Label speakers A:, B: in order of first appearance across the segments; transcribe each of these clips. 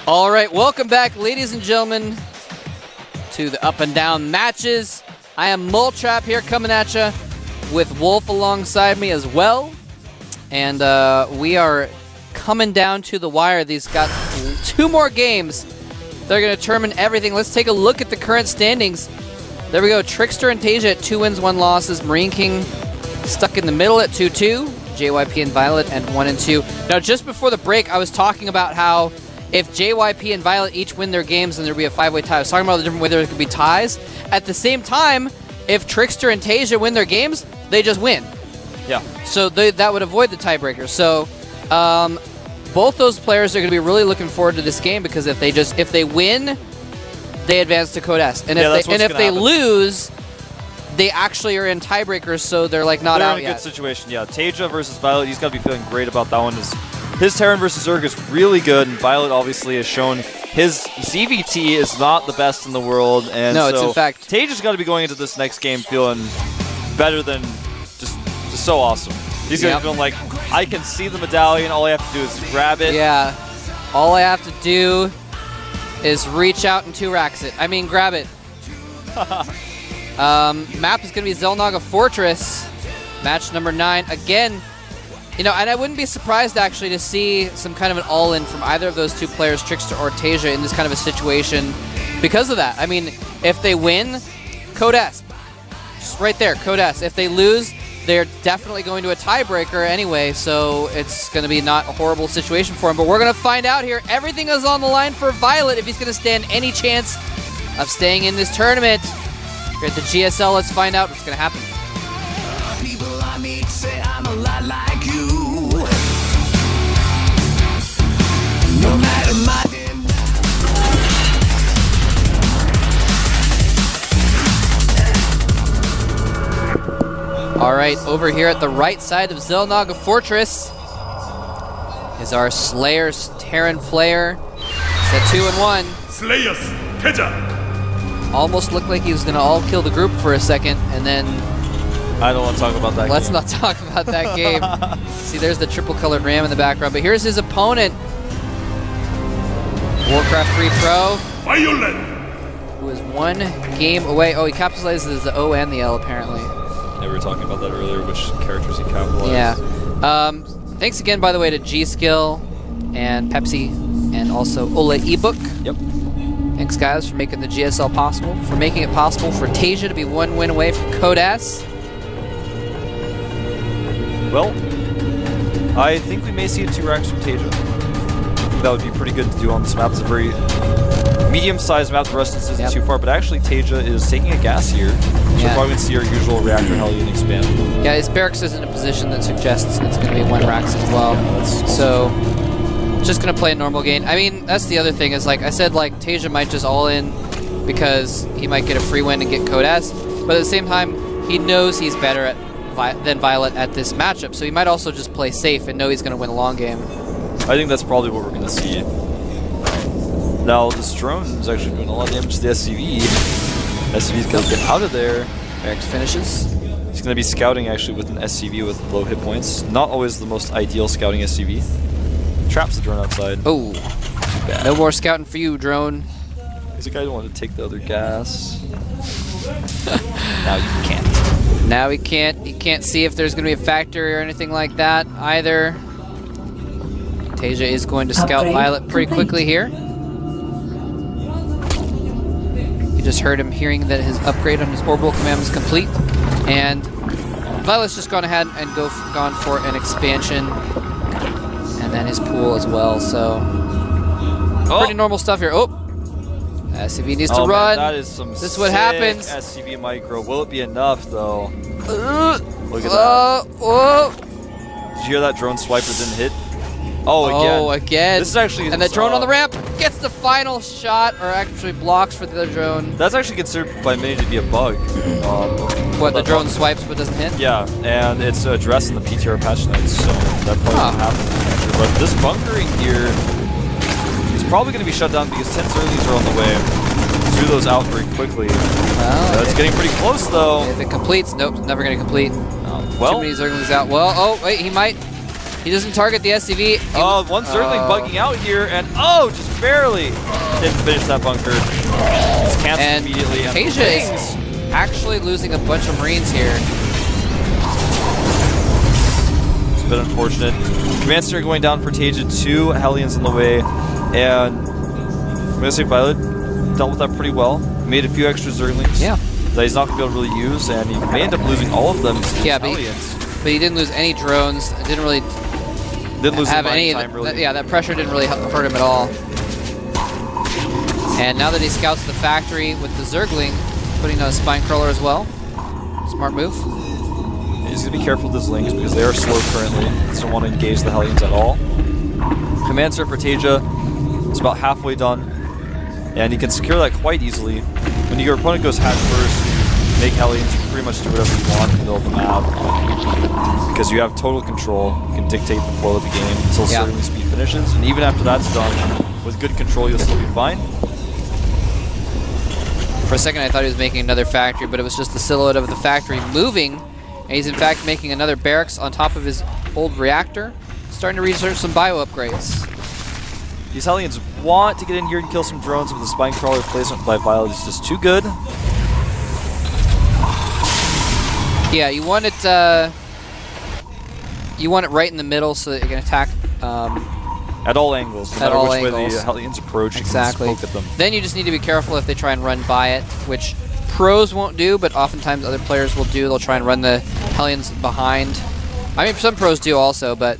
A: All right, welcome back, ladies and gentlemen, to the Up and Down matches. I am Moltrap here coming at you with Wolf alongside me as well. And we are coming down to the wire. These got 2 more games. They're going to determine everything. Let's take a look at the current standings. There we go. Trickster and TaeJa at 2 wins, 1 losses. Marine King stuck in the middle at 2-2. JYP and Violet at 1-2. Now, just before the break, I was talking about how if JYP and Violet each win their games, then there'd be a 5-way tie. I was talking about the different ways there could be ties. At the same time, if Trickster and TaeJa win their games, they just win.
B: Yeah.
A: So that would avoid the tiebreaker. So both those players are going to be really looking forward to this game because if they win, they advance to Code S. And if they lose, they actually are in tiebreakers, so they're like not out yet.
B: They're in a good situation. Yeah. TaeJa versus Violet, he's got to be feeling great about that one. His Terran versus Zerg is really good, and Violet obviously has shown his ZVT is not the best in the world. And
A: no,
B: so
A: it's in fact.
B: TaeJa's got to be going into this next game feeling better than just so awesome. He's going to be feeling like, I can see the medallion, all I have to do is grab it.
A: Yeah. All I have to do is reach out and 2-racks it. I mean, grab it. Map is going to be Xel'Naga Fortress. Match number 9. Again, you know, and I wouldn't be surprised actually to see some kind of an all-in from either of those 2 players, Trickster or TaeJa, in this kind of a situation because of that. I mean, if they win, Code S. Just right there, Code S. If they lose, they're definitely going to a tiebreaker anyway, so it's going to be not a horrible situation for him. But we're going to find out here. Everything is on the line for Violet if he's going to stand any chance of staying in this tournament. Here at the GSL, let's find out what's going to happen.
C: People I meet say I'm a lot like you. No matter my
A: All right, over here at the right side of Xel'Naga Fortress is our Slayer's Terran player. It's at 2-1.
D: Slayers, TaeJa.
A: Almost looked like he was going to all kill the group for a second, and then
B: I don't want to talk about that
A: let's
B: game.
A: not talk about that game. See, there's the triple-colored ram in the background, but here's his opponent, Warcraft 3 Pro,
D: Violet.
A: who is 1 game away. Oh, he capitalizes the O and the L, apparently.
B: Yeah, we were talking about that earlier, which characters he capitalized.
A: Yeah. Thanks again, by the way, to G-Skill and Pepsi and also Ola eBook.
B: Yep.
A: Thanks, guys, for making the GSL possible, for making it possible for TaeJa to be 1 win away from Code S.
B: Well, I think we may see 2 racks from TaeJa. That would be pretty good to do on this map. It's a very medium-sized map. The rest isn't too far, but actually TaeJa is taking a gas here. So we're probably going to see our usual reactor Hellion expand.
A: Yeah, his barracks is in a position that suggests it's going to be 1 racks as well.
B: Yeah,
A: so, just going to play a normal game. I mean, that's the other thing is, like I said, like TaeJa might just all in because he might get a free win and get Code S, but at the same time, he knows he's better than Violet at this matchup, so he might also just play safe and know he's going to win a long game.
B: I think that's probably what we're going to see. Now, this drone is actually doing a lot of damage to the SCV. SCV's got to get out of there.
A: Barracks finishes.
B: He's going to be scouting actually with an SCV with low hit points. Not always the most ideal scouting SCV. Traps the drone outside.
A: Oh,
B: too bad.
A: No more scouting for you, drone.
B: He's a guy who wanted to take the other gas. Now you can't.
A: Now he can't. He can't see if there's going to be a factory or anything like that either. TaeJa is going to scout Violet pretty quickly here. You just heard him hearing that his upgrade on his orbital command was complete, and Violet's just gone ahead and gone for an expansion, and then his pool as well. So pretty normal stuff here. Oh, SCV needs to run.
B: Man, that is some
A: this is what happens.
B: SCV micro. Will it be enough though? Look at that.
A: Oh.
B: Did you hear that drone swiper didn't hit? Oh, again.
A: Oh, again.
B: This is actually...
A: And the drone on the ramp gets the final shot, or actually blocks for the other drone.
B: That's actually considered by many to be a bug.
A: What, the drone swipes but doesn't hit?
B: Yeah, and it's addressed in the PTR patch notes, so that probably won't happen. But this bunkering here is probably going to be shut down because 10 Zerglies are on the way. Do those out very quickly.
A: Well,
B: it's getting pretty close, though.
A: If it completes, nope, never going to complete.
B: Well,
A: too many Zerglings out. Well, oh, wait, he might. He doesn't target the SCV.
B: Oh, one Zergling bugging out here, and just barely didn't finish that bunker. It's canceled
A: And
B: immediately. And
A: TaeJa is actually losing a bunch of Marines here.
B: It's a bit unfortunate. Command Center going down for TaeJa, 2 Hellions in the way, and I'm going to say Violet dealt with that pretty well. Made a few extra Zerglings that he's not going to be able to really use, and he may end up losing all of them to Hellions.
A: But he didn't lose any drones. Didn't really have any
B: time, really.
A: that pressure didn't really hurt him at all. And now that he scouts the factory with the Zergling, putting a spine crawler as well. Smart move.
B: He's going to be careful with his links because they are slow currently. He doesn't want to engage the Hellions at all. Command Center for TaeJa is about halfway done, and he can secure that quite easily. When your opponent goes hatch first, make Hellions, you can pretty much do whatever you want in the middle of the map because you have total control. You can dictate the flow of the game until Zergling speed finishes, and even after that's done, with good control, you'll still be fine.
A: For a second, I thought he was making another factory, but it was just the silhouette of the factory moving, and he's in fact making another barracks on top of his old reactor, starting to research some bio upgrades.
B: These Hellions want to get in here and kill some drones, but the spine crawler placement by Violet is just too good.
A: Yeah, you want it right in the middle so that you can attack
B: at all angles, no matter which way the Hellions approach.
A: Exactly.
B: You can just poke at them.
A: Then you just need to be careful if they try and run by it, which pros won't do, but oftentimes other players will do. They'll try and run the Hellions behind. I mean, some pros do also, but...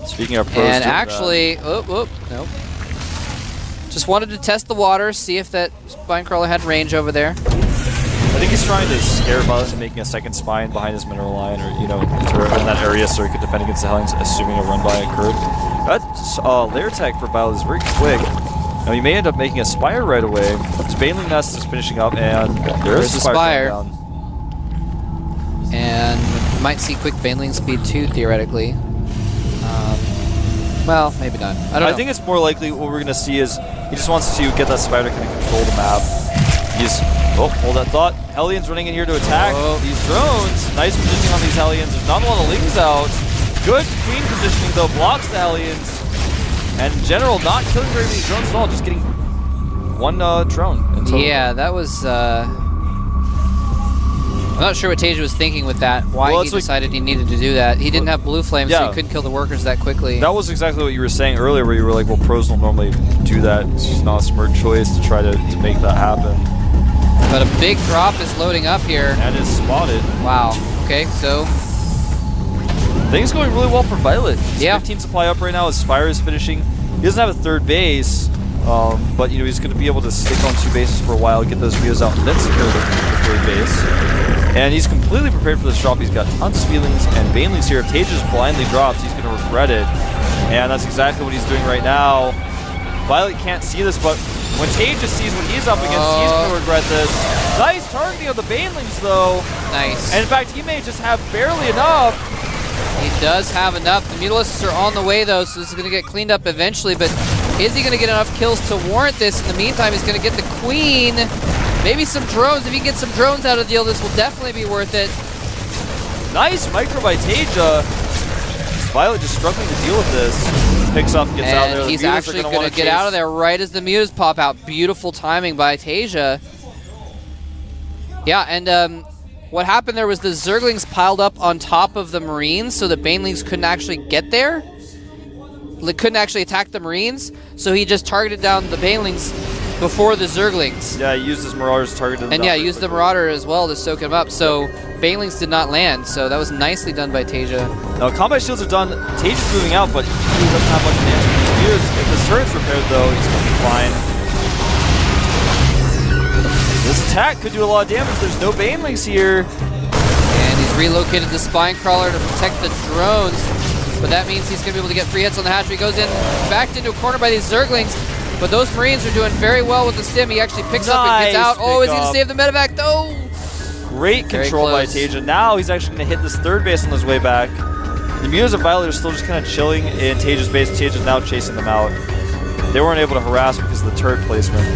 B: Speaking of pros,
A: and actually... nope. Just wanted to test the water, see if that spine crawler had range over there.
B: I think he's trying to scare Violet into making a second spine behind his mineral line, or in that area, so he could defend against the Hellions, assuming a run by occurred. That lair tech for Violet is very quick. Now he may end up making a spire right away. His Baneling Nest is finishing up, and there's a spire. Down.
A: And we might see quick Baneling speed too, theoretically. Well, maybe not. I don't know.
B: I think it's more likely what we're going to see is he just wants to get that spider to kind of control the map. He's hold that thought. Hellions running in here to attack these drones. Nice positioning on these Hellions. There's not a lot of lings out. Good queen positioning though, blocks the Hellions. And in general, not killing very many drones at all, just getting one drone.
A: Yeah, that was... I'm not sure what TaeJa was thinking with that, why he decided he needed to do that. He didn't have blue flames, so he couldn't kill the workers that quickly.
B: That was exactly what you were saying earlier, where you were like, well, pros don't normally do that. It's just not a smart choice to try to make that happen.
A: But a big drop is loading up here.
B: And is spotted.
A: Wow. Okay, so...
B: Things going really well for Violet. He's
A: 15
B: supply up right now. His Spire is finishing. He doesn't have a third base, but he's going to be able to stick on 2 bases for a while, get those Rios out, and then secure the third base. And he's completely prepared for this drop. He's got tons of Speedlings and Banelings here. If TaeJa blindly drops, he's going to regret it. And that's exactly what he's doing right now. Violet can't see this, but when TaeJa sees what he's up against, he's going to regret this. Nice targeting of the Banelings, though.
A: Nice.
B: And in fact, he may just have barely enough.
A: He does have enough. The Mutalisks are on the way, though, so this is going to get cleaned up eventually. But is he going to get enough kills to warrant this? In the meantime, he's going to get the Queen. Maybe some drones. If he gets some drones out of the deal, this will definitely be worth it.
B: Nice micro by TaeJa. Violet just struggling to deal with this. Picks up, gets out there.
A: He's actually going to get out of there right as the Mutas pop out. Beautiful timing by TaeJa. Yeah, and what happened there was the Zerglings piled up on top of the Marines so the Banelings couldn't actually get there. They couldn't actually attack the Marines, so he just targeted down the Banelings before the Zerglings.
B: Yeah, he used his Marauders to target them.
A: And yeah, used the Marauder as well to soak him up, so Banelings did not land, so that was nicely done by TaeJa.
B: Now, combat shields are done. TaeJa's moving out, but he doesn't have much of an answer for his Spears. If his turret's repaired, though, he's going to be fine. This attack could do a lot of damage. There's no Banelings here.
A: And he's relocated the Spine Crawler to protect the drones, but that means he's going to be able to get free hits on the hatchery. He goes in, backed into a corner by these Zerglings, but those Marines are doing very well with the stim. He actually picks up and gets out. Oh, is he going to save the medevac? No!
B: Great control by TaeJa. Now he's actually going to hit this third base on his way back. The Mutas of Violet are still just kind of chilling in TaeJa's base. TaeJa's now chasing them out. They weren't able to harass because of the turret placement.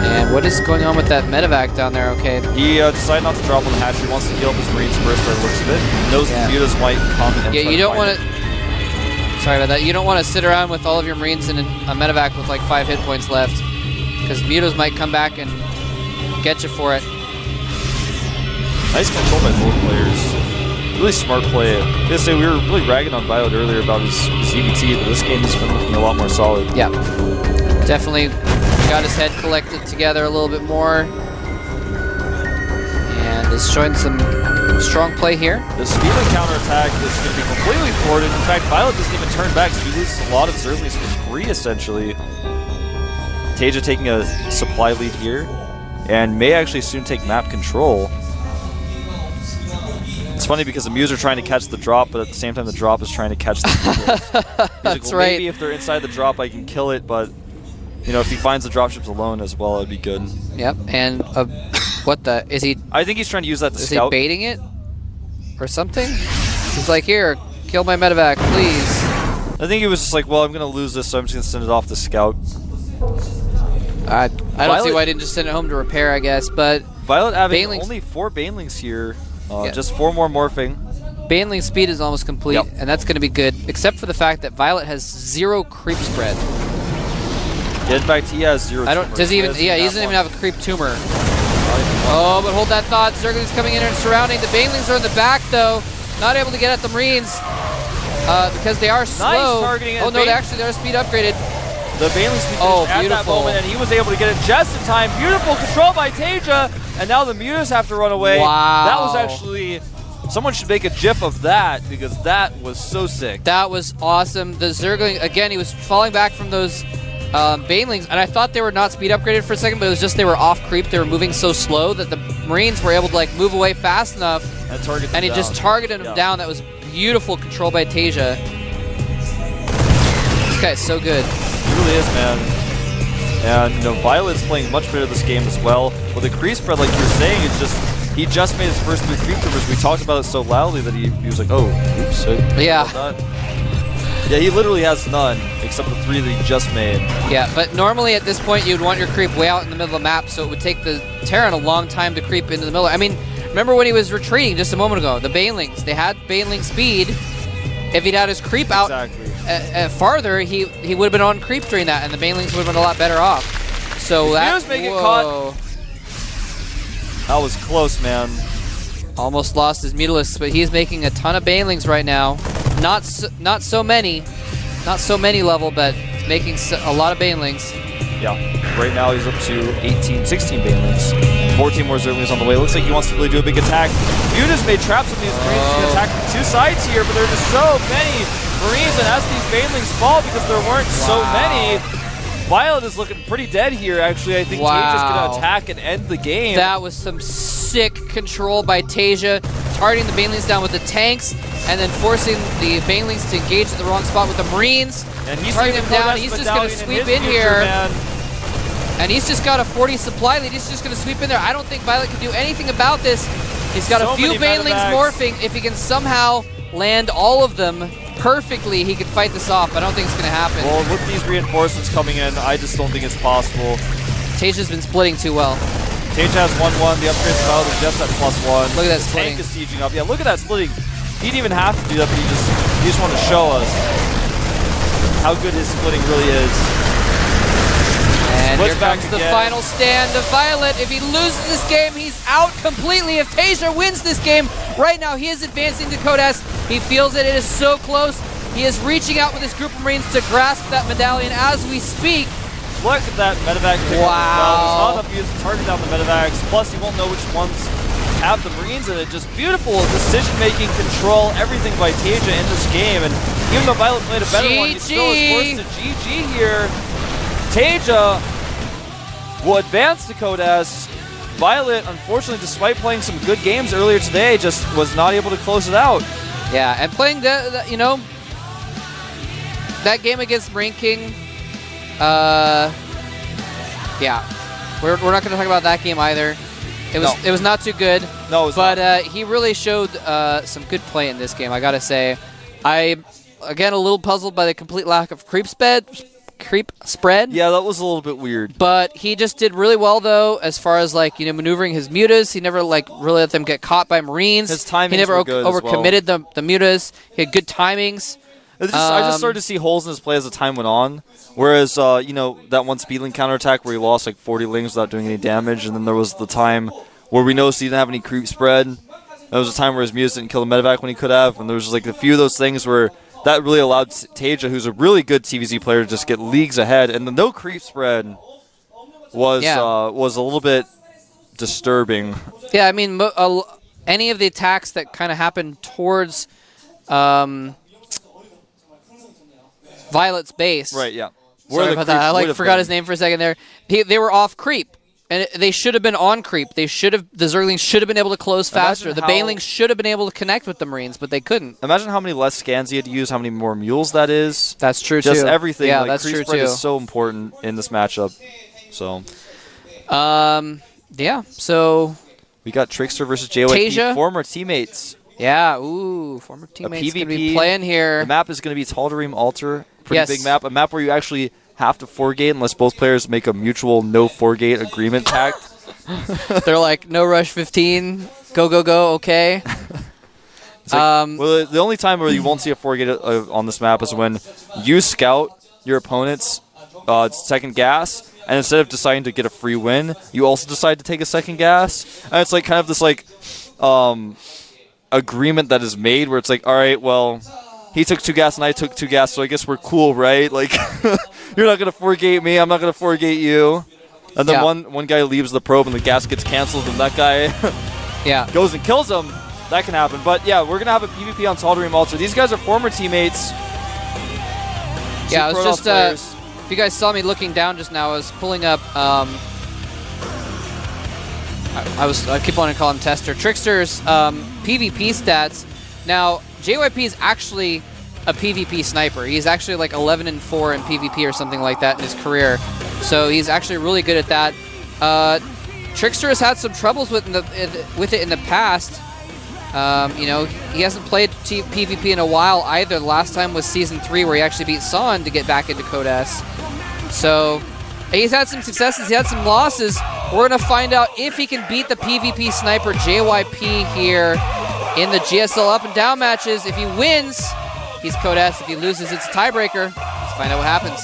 A: And what is going on with that medevac down there? Okay.
B: He decided not to drop on the hatch. He wants to heal up his Marines first by the looks of it. He knows the mutas might come and
A: yeah, you don't want to... Sorry about that. You don't want to sit around with all of your Marines in a medevac with like 5 hit points left. Because mutas might come back and get you for it.
B: Nice control by both players. Really smart play. I say we were really ragging on Violet earlier about his EVT, but this game he's been looking a lot more solid.
A: Yeah. Definitely got his head collected together a little bit more. And is showing some strong play here.
B: The speed of counterattack is going to be completely thwarted. In fact, Violet doesn't even turn back, so he loses a lot of Zerglings for free, essentially. TaeJa taking a supply lead here, and may actually soon take map control. It's funny because the Muse are trying to catch the drop, but at the same time the drop is trying to catch the Muse.
A: That's
B: well,
A: right.
B: Maybe if they're inside the drop I can kill it, but you know, if he finds the dropships alone as well, it'd be good.
A: Yep, and what the... Is he...
B: I think he's trying to use that to scout.
A: Is he baiting it? Or something? He's like, here, kill my medevac, please.
B: I think he was just like, well, I'm going to lose this, so I'm just going to send it off to scout.
A: I don't see why I didn't just send it home to repair, I guess, but...
B: Violet having
A: Banelings,
B: only 4 Banelings here. Just 4 more morphing.
A: Baneling speed is almost complete, and that's going to be good, except for the fact that Violet has 0 creep spread.
B: Yeah, in fact, he has 0 tumors.
A: Does he even? Yeah, he doesn't even have a creep tumor. Oh, but hold that thought. Zergling's coming in and surrounding. The Banelings are in the back, though. Not able to get at the Marines because they are slow.
B: Nice targeting.
A: Oh, no, they're speed upgraded.
B: The Baneling speed at that moment, and he was able to get it just in time. Beautiful control by TaeJa, and now the mutas have to run away.
A: Wow.
B: That was actually... Someone should make a GIF of that, because that was so sick.
A: That was awesome. The Zergling, again, he was falling back from those Banelings, and I thought they were not speed upgraded for a second, but it was just they were off creep. They were moving so slow that the Marines were able to like move away fast enough, and he just targeted them down. That was beautiful control by TaeJa. This guy's so good.
B: He really is, man. And you know, Violet's playing much better this game as well. But the creep spread, like you're saying, it's just he just made his first 3 creep tumors. We talked about it so loudly that he was like, oh, oops.
A: Yeah.
B: Yeah, he literally has none, except the 3 that he just made.
A: Yeah, but normally at this point you'd want your creep way out in the middle of the map, so it would take the Terran a long time to creep into the middle. I mean, remember when he was retreating just a moment ago? The Banelings, they had Baneling speed. If he'd had his creep out farther, he would have been on creep during that, and the Banelings would have been a lot better off. So that...
B: Caught. That was close, man.
A: Almost lost his Mutalisk, but he's making a ton of Banelings right now. Not so many level, but making a lot of Banelings.
B: Yeah, right now he's up to 16 Banelings. 14 more Zerglings on the way. Looks like he wants to really do a big attack. Mutas made traps on these Marines. He can attack from 2 sides here, but there are just so many Marines, and as these Banelings fall because there weren't so many, Violet is looking pretty dead here, actually. I think TaeJa's going to attack and end the game.
A: That was some sick control by TaeJa, targeting the Banelings down with the tanks, and then forcing the Banelings to engage at the wrong spot with the Marines.
B: And he's
A: targeting them down. He's just going to sweep in here. And he's just got a 40 supply lead. He's just going to sweep in there. I don't think Violet can do anything about this. He's got a few Banelings morphing. If he can somehow land all of them perfectly, he could fight this off. I don't think it's going to happen.
B: Well, with these reinforcements coming in, I just don't think it's possible.
A: TaeJa's been splitting too well.
B: TaeJa has 1-1. The upgrades of Violet is just at +1.
A: Look at that
B: the
A: splitting.
B: Tank is sieging up. Yeah, look at that splitting. He didn't even have to do that, but he just wanted to show us how good his splitting really is.
A: And here comes the final stand of Violet. If he loses this game, he's out completely. If TaeJa wins this game, right now he is advancing to Codas. He feels it. It is so close. He is reaching out with his group of Marines to grasp that medallion as we speak.
B: Look at that medevac pick
A: wow.
B: There's not enough use to target down the medevacs. Plus, you won't know which ones have the Marines in it. Just beautiful decision-making, control, everything by TaeJa in this game. And even though Violet played a better one, he still is forced to GG here. TaeJa will advance to Codas. Violet, unfortunately, despite playing some good games earlier today, just was not able to close it out.
A: Yeah, and playing that game against Marine King, yeah, we're not going to talk about that game either. It was not too good.
B: No, it was
A: but
B: not.
A: He really showed some good play in this game. I gotta say, I'm again a little puzzled by the complete lack of creep creep spread.
B: Yeah, that was a little bit weird.
A: But he just did really well, though, as far as, like, you know, maneuvering his mutas. He never, like, really let them get caught by Marines.
B: His timings
A: He never
B: were good as well.
A: overcommitted the mutas. He had good timings.
B: I just started to see holes in his play as the time went on. Whereas, you know, that one speedling counterattack where he lost like 40 lings without doing any damage, and then there was the time where we noticed he didn't have any creep spread. There was a time where his mutas didn't kill the medevac when he could have, and there was like a few of those things where that really allowed TaeJa, who's a really good TVZ player, to just get leagues ahead. And the no creep spread was a little bit disturbing.
A: Yeah, I mean, any of the attacks that kind of happened towards Violet's base.
B: Right, yeah.
A: Sorry about that. I forgot his name for a second there. They were off creep, and they should have been on creep. The Zerglings should have been able to close faster. The Banelings should have been able to connect with the Marines, but they couldn't.
B: Imagine how many less scans he had to use, how many more mules that is.
A: That's true,
B: Just
A: too.
B: everything.
A: Yeah,
B: like,
A: that's
B: creep
A: true,
B: spread
A: too.
B: is so important in this matchup. So.
A: Yeah, so.
B: We got Trickster versus JYP,
A: TaeJa.
B: former teammates.
A: Yeah, ooh, former teammates going to be playing here.
B: The map is going to be Tal'Darim Altar. Pretty big map. A map where you actually have to 4-gate unless both players make a mutual no 4-gate agreement pact.
A: They're like, no rush 15, go, go, go, okay.
B: Well, the only time where you won't see a 4-gate on this map is when you scout your opponent's second gas, and instead of deciding to get a free win, you also decide to take a second gas. And it's like kind of this like agreement that is made where it's like, all right, well, he took 2 gas and I took 2 gas, so I guess we're cool, right? Like, you're not going to 4-gate me, I'm not going to 4-gate you. And then one guy leaves the probe and the gas gets canceled, and that guy goes and kills him. That can happen. But yeah, we're going to have a PvP on Tal'Darim Altar. These guys are former teammates.
A: Yeah, I was just, if you guys saw me looking down just now, I was pulling up, I keep wanting to call him Tester. Trickster's PvP stats. Now, JYP is actually a PvP sniper. He's actually like 11-4 in PvP or something like that in his career. So he's actually really good at that. Trickster has had some troubles with it in the past. You know, he hasn't played PvP in a while either. The last time was Season 3 where he actually beat Son to get back into Code S. So he's had some successes, he had some losses. We're going to find out if he can beat the PvP sniper JYP here in the GSL up and down matches. If he wins, he's Code S. If he loses, it's a tiebreaker. Let's find out what happens.